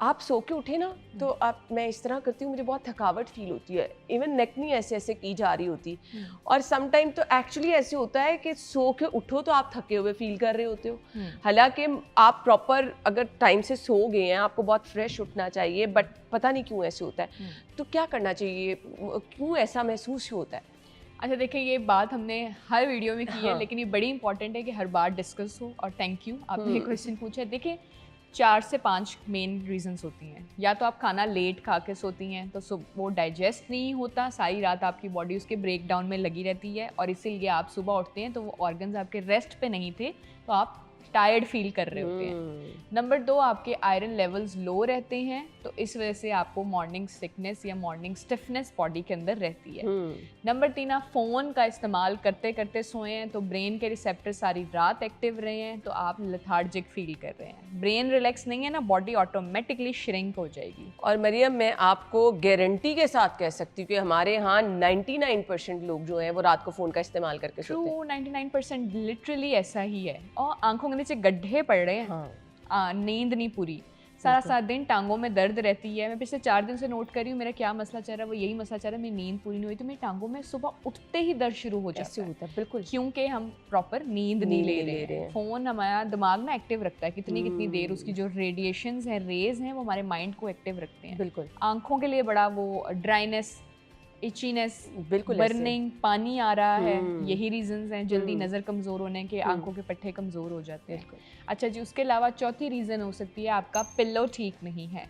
आप सो के उठे ना तो आप, मैं इस तरह करती हूँ, मुझे बहुत थकावट फील होती है, इवन नेक नहीं ऐसे ऐसे की जा रही होती, और सम टाइम तो एक्चुअली ऐसे होता है कि सो के उठो तो आप थके हुए फील कर रहे होते हो, हालांकि आप प्रॉपर अगर टाइम से सो गए हैं, आपको बहुत फ्रेश उठना चाहिए, बट पता नहीं क्यों ऐसे होता है। तो क्या करना चाहिए, क्यों ऐसा महसूस होता है? अच्छा देखिए, ये बात हमने हर वीडियो में की है, हाँ। लेकिन ये बड़ी इंपॉर्टेंट है कि हर बार डिस्कस हो, और थैंक यू आपने ये क्वेश्चन पूछा है। देखिए 4 से 5 मेन रीजंस होती हैं। या तो आप खाना लेट खा के सोती हैं, तो वो डाइजेस्ट नहीं होता, सारी रात आपकी बॉडी उसके ब्रेक डाउन में लगी रहती है, और इसीलिए आप सुबह उठते हैं तो वो ऑर्गन्स आपके रेस्ट पे नहीं थे, तो आप टायर्ड फील कर रहे होते हैं। नंबर 2, आपके आयरन लेवल्स लो रहते हैं, तो इस वजह से आपको मॉर्निंग सिकनेस या मॉर्निंग स्टिफनेस बॉडी के अंदर रहती है। नंबर 3, आप फ़ोन का इस्तेमाल करते करते सोए हैं, तो ब्रेन के रिसेप्टर सारी रात एक्टिव रहे हैं, तो आप लेथार्जिक फील कर रहे हैं। ब्रेन रिलैक्स नहीं है ना, बॉडी ऑटोमेटिकली श्रिंक हो जाएगी। और मरियम, मैं आपको गारंटी के साथ कह सकती हूँ कि हमारे यहाँ 99% लोग जो हैं वो रात को फ़ोन का इस्तेमाल करके सोते हैं। 99% लिटरली ऐसा ही है, और आंखों के नीचे गड्ढे पड़ रहे हैं। हाँ। नींद नहीं पूरी, सारा दिन टांगों में दर्द रहती है। मैं पिछले 4 दिन से नोट कर रही हूँ, मेरा क्या मसला चल रहा है, वो यही मसला चल रहा है, मेरी नींद पूरी नहीं हुई, तो मेरी टांगों में सुबह उठते ही दर्द शुरू हो जाता है। बिल्कुल, क्योंकि हम प्रॉपर नींद नहीं ले रहे हैं। फोन हमारा दिमाग ना एक्टिव रखता है, कितनी देर उसकी जो रेडिएशंस हैं, रेज हैं, वो हमारे माइंड को एक्टिव रखते हैं। बिल्कुल। आंखों के लिए बड़ा वो ड्राइनेस, इचीनेस, बिल्कुल बर्निंग, पानी आ रहा है, यही रीजंस हैं। जल्दी नज़र कमज़ोर होने के, आंखों के पट्टे कमज़ोर हो जाते हैं। अच्छा जी, उसके अलावा चौथी रीज़न हो सकती है आपका पिल्लो ठीक नहीं है।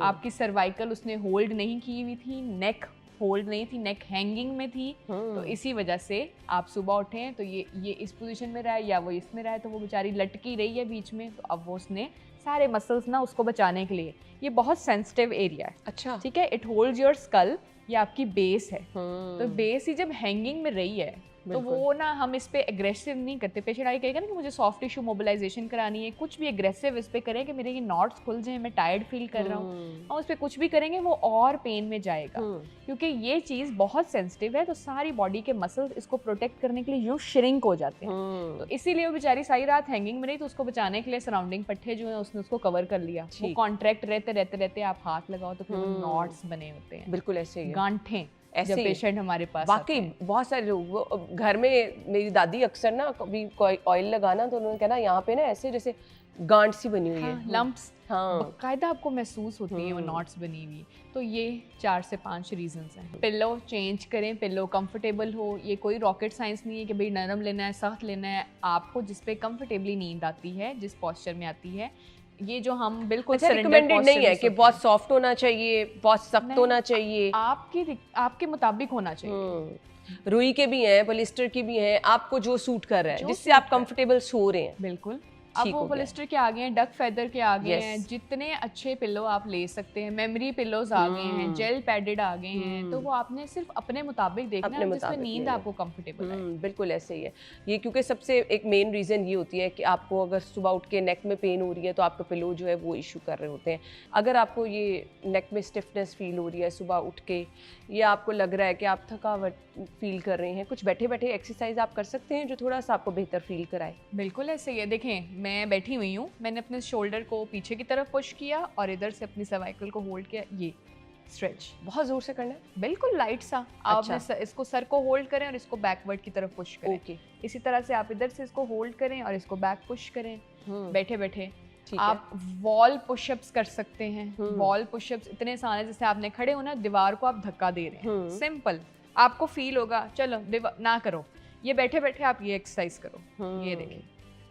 आपकी सर्वाइकल उसने होल्ड नहीं की हुई थी, नेक होल्ड नहीं थी, नेक हैंगिंग में थी, तो इसी वजह से आप सुबह उठे हैं तो ये इस पोजीशन में रहा है या वो इसमें रहा है, तो वो बेचारी लटकी रही है बीच में, तो अब वो उसने सारे मसल्स ना उसको बचाने के लिए, ये बहुत सेंसिटिव एरिया है। अच्छा। ठीक है, इट होल्ड्स योर स्कल, ये आपकी बेस है। तो बेस ही जब हैंगिंग में रही है, तो वो ना हम इस पे एग्रेसिव नहीं करते। पेशेंट आके कहेगा ना कि मुझे सॉफ्ट टिश्यू मोबिलाइजेशन करानी है, कुछ भी एग्रेसिव इस पे करें कि मेरे ये नॉट्स खुल जाए, मैं टायर्ड फील कर रहा हूँ, और उस पर कुछ भी करेंगे वो और पेन में जाएगा, क्योंकि ये चीज़ बहुत सेंसिटिव है। तो सारी बॉडी के मसल्स इसको प्रोटेक्ट करने के लिए यूँ श्रिंक हो जाते हैं, तो इसीलिए वो बेचारी सारी रात हैंगिंग में रही, तो उसको बचाने के लिए सराउंडिंग पट्टे जो है उसने उसको कवर कर लिया। वो कॉन्ट्रैक्ट रहते रहते रहते आप हाथ लगाओ तो फिर नॉट्स बने होते हैं। बिल्कुल ऐसे ही, गांठें जब पेशेंट हमारे पास वाकई बहुत सारे लोग घर में, मेरी दादी अक्सर ना कभी कोई ऑयल लगाना तो उन्होंने कहना यहाँ पे ना ऐसे जैसे गांठ सी बनी हुई है, लंप्स, बाकायदा आपको महसूस होती है वो नॉट्स बनी हुई। तो ये 4 से 5 रीजंस हैं। पिल्लो चेंज करें, पिल्लो कंफर्टेबल हो, ये कोई रॉकेट साइंस नहीं है कि भाई नरम लेना है, सख्त लेना है, आपको जिस पे कंफर्टेबली नींद आती है, जिस पोस्चर में आती है, ये जो हम बिल्कुल रिकमेंडेड नहीं है कि बहुत सॉफ्ट होना चाहिए, बहुत सख्त होना चाहिए, आपके मुताबिक होना चाहिए। रुई के भी हैं, पॉलिस्टर के भी हैं, आपको जो सूट कर रहा है, जिससे आप कंफर्टेबल सो रहे हैं। बिल्कुल। अब वो पॉलिस्टर के आ गए हैं, डक फेदर के आ गए हैं, जितने अच्छे पिल्लो आप ले सकते हैं, मेमोरी पिल्लोज आ गए हैं, जेल पैडेड आ गए हैं, तो वो आपने सिर्फ अपने मुताबिक देखना है जिसमें नींद आपको कंफर्टेबल है। बिल्कुल ऐसे ही है ये, क्योंकि सबसे एक मेन रीज़न ये होती है कि आपको अगर सुबह उठ के नेक में पेन हो रही है तो आपका पिल्लो जो है वो इशू कर रहे होते हैं। अगर आपको ये नेक में स्टिफनेस फील हो रही है सुबह उठ के, या आपको लग रहा है कि आप थकावट फील कर रहे हैं, कुछ बैठे बैठे एक्सरसाइज आप कर सकते हैं जो थोड़ा सा आपको बेहतर फील कराए। बिल्कुल ऐसे ही है। देखें, मैं बैठी हुई हूँ, मैंने अपने शोल्डर को पीछे की तरफ पुश किया और इधर से अपनी सर्वाइकल को होल्ड किया, ये स्ट्रेच बहुत जोर से करना है, बिल्कुल लाइट सा। आप इसको सर को होल्ड करें और इसको बैकवर्ड की तरफ पुश करें। इसी तरह से आप इधर से इसको होल्ड करें और इसको बैक पुश करें बैठे बैठे। आप वॉल पुशअप्स कर सकते हैं। वॉल पुशअप्स इतने आसान है, जैसे आपने खड़े होना, दीवार को आप धक्का दे रहे हैं, सिंपल। आपको फील होगा, चलो ना करो, ये बैठे बैठे आप ये एक्सरसाइज करो। ये देखिए,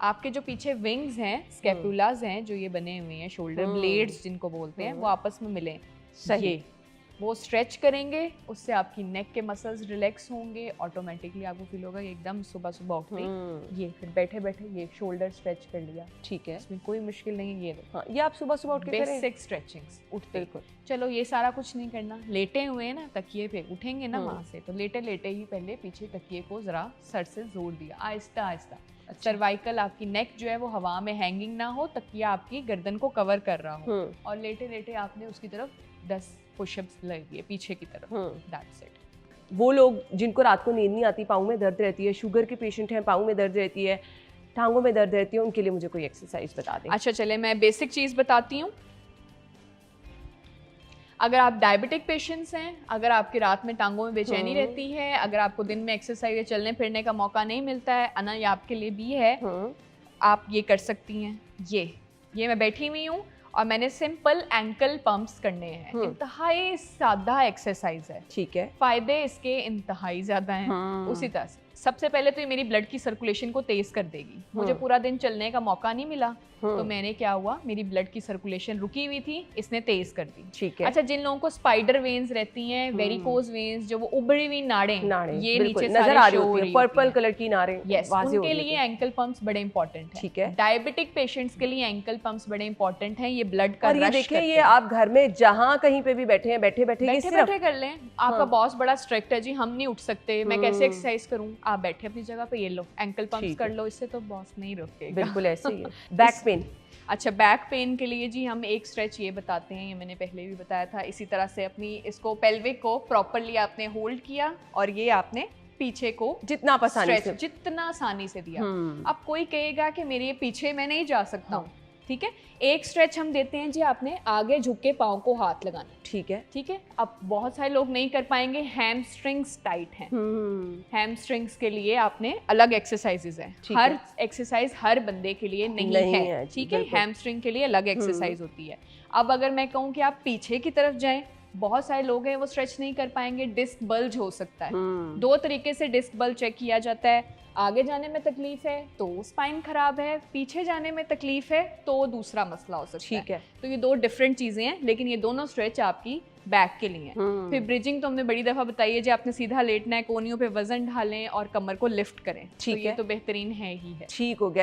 आपके जो पीछे विंग्स हैं, स्कैपुलास हैं, जो ये बने हुए हैं, शोल्डर ब्लेड्स जिनको बोलते हैं, वो आपस में मिले, सही वो स्ट्रेच करेंगे, उससे आपकी नेक के मसल्स रिलैक्स होंगे, ऑटोमेटिकली आपको फील होगा एकदम सुबह सुबह उठते ये फिर बैठे बैठे ये शोल्डर स्ट्रेच कर लिया। ठीक है, इसमें कोई मुश्किल नहीं है। ये ये आप सुबह सुबह उठ के करें, बेसिक स्ट्रेचिंग्स उठते। चलो ये सारा कुछ नहीं करना, लेटे हुए हैं ना तकिए पे, उठेंगे ना वहाँ से, तो लेटे लेटे ही पहले पीछे तकिए को जरा सर से जोड़ दिया, आहिस्ता आहिस्ता। सर्वाइकल आपकी नेक जो है वो हवा में हैंगिंग ना हो, तकिया आपकी गर्दन को कवर कर रहा हो, और लेटे लेटे आपने उसकी तरफ 10 पुशअप्स लग दिए पीछे की तरफ। That's it. वो लोग जिनको रात को नींद नहीं आती, पाँव में दर्द रहती है, शुगर के पेशेंट हैं, पाँव में दर्द रहती है, टांगों में दर्द रहती है, उनके लिए मुझे कोई एक्सरसाइज बता दें। अच्छा चले, मैं बेसिक चीज़ बताती हूँ। अगर आप डायबिटिक पेशेंट्स हैं, अगर आपकी रात में टांगों में बेचैनी रहती है, अगर आपको दिन में एक्सरसाइज या चलने फिरने का मौका नहीं मिलता है, अना ये आपके लिए भी है, आप ये कर सकती हैं। ये मैं बैठी हुई हूँ और मैंने सिंपल एंकल पंप्स करने हैं। इंतहाई सादा एक्सरसाइज है, ठीक है, फायदे इसके इंतहाई ज्यादा हैं। उसी तरह से सबसे पहले तो ये मेरी ब्लड की सर्कुलेशन को तेज कर देगी। मुझे पूरा दिन चलने का मौका नहीं मिला, तो मैंने क्या हुआ, मेरी ब्लड की सर्कुलेशन रुकी हुई थी, इसने तेज कर दी। ठीक है। अच्छा, जिन लोगों को स्पाइडर वेन्स रहती हैं, वेरिकोज वेन्स, जो वो उभरी हुई नाड़ें ये नीचे नजर आ रही होती है, पर्पल कलर की नाड़ें, यस, उनके लिए एंकल पंप्स बड़े इंपॉर्टेंट हैं। ठीक है। डायबिटिक पेशेंट्स के लिए एंकल पंप्स बड़े इंपॉर्टेंट हैं। ये ब्लड का और ये देखिए, ये आप घर में जहां कहीं पे भी बैठे हैं, बैठे बैठे कर लें। आपका बॉस बड़ा स्ट्रिक्ट है जी, हम नहीं उठ सकते, मैं कैसे एक्सरसाइज करूं, आप बैठे अपनी जगह पे, ये लो एंकल पंप्स कर लो, इससे तो बॉस नहीं रोकेगा। बिल्कुल ऐसे ही है। बैक पेन, अच्छा, बैक पेन के लिए जी हम एक स्ट्रेच ये बताते हैं, ये मैंने पहले भी बताया था। इसी तरह से अपनी इसको पेल्विक को प्रॉपर्ली आपने होल्ड किया और ये आपने पीछे को जितना आसानी से दिया। अब कोई कहेगा कि मेरे पीछे मैं नहीं जा सकता हूँ, ठीक है, एक स्ट्रेच हम देते हैं जी, आपने आगे झुक के पाँव को हाथ लगाना, ठीक है, ठीक है। अब बहुत सारे लोग नहीं कर पाएंगे, हैमस्ट्रिंग्स टाइट हैं, हैमस्ट्रिंग्स के लिए आपने अलग एक्सरसाइजेज हैं। हर एक्सरसाइज हर बंदे के लिए नहीं है, ठीक है, हैमस्ट्रिंग के लिए अलग एक्सरसाइज होती है। अब अगर मैं कहूँ कि आप पीछे की तरफ जाएं, बहुत सारे लोग हैं वो स्ट्रेच नहीं कर पाएंगे, डिस्क बल्ज हो सकता है। दो तरीके से डिस्क बल्ज चेक किया जाता है, आगे जाने में तकलीफ है तो स्पाइन खराब है, पीछे जाने में तकलीफ है तो दूसरा मसला हो सकता है। ठीक है, तो ये दो डिफरेंट चीजें हैं, लेकिन ये दोनों स्ट्रेच आपकी बैक के लिए हैं। फिर ब्रिजिंग तो हमने बड़ी दफा बताई है जी, आपने सीधा लेटना है, कोहनियों पे वजन ढालें और कमर को लिफ्ट करें। ठीक है, तो ये तो बेहतरीन है ही है। ठीक हो गया।